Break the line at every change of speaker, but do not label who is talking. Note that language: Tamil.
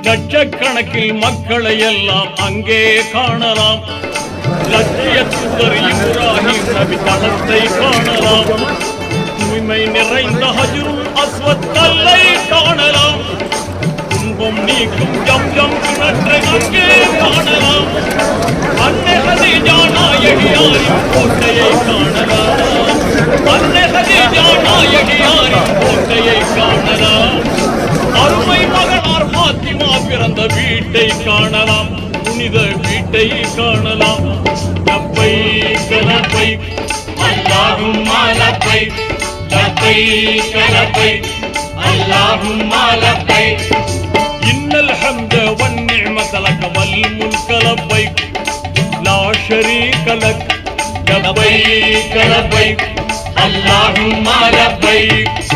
லட்சக்கணக்கில் மக்களை எல்லாம் அங்கே காணலாம். லட்சிய தூதர் இப்ராஹிம் நபி தளத்தை காணலாம். தூய்மை நிறைந்த ஹஜ்ருல் அஸ்வத் கல்லை காணலாம். துன்பம் நீக்கும் ஜம்ஜம் கிணற்றை அங்கே காணலாம். அன்னை ஹதீஜா நாயகியாரின் கோட்டையை காணலாம். அன்னை ஹதீஜா நாயகியாரின் கோட்டையை காணலாம். அருமை மகனார் ஃபாத்திமா பிறந்த வீட்டை காணலாம். புனித வீட்டை காணலாம். லப்பைக் லப்பைக் அல்லாஹும்ம லப்பைக் லப்பைக் லப்பைக் அல்லாஹும்ம லப்பைக் இன்னல் ஹம்த வன் நிஅமத லக வல் முல்க லப்பைக் லா ஷரீக லக் லப்பைக் லப்பைக் அல்லாஹும்ம லப்பைக்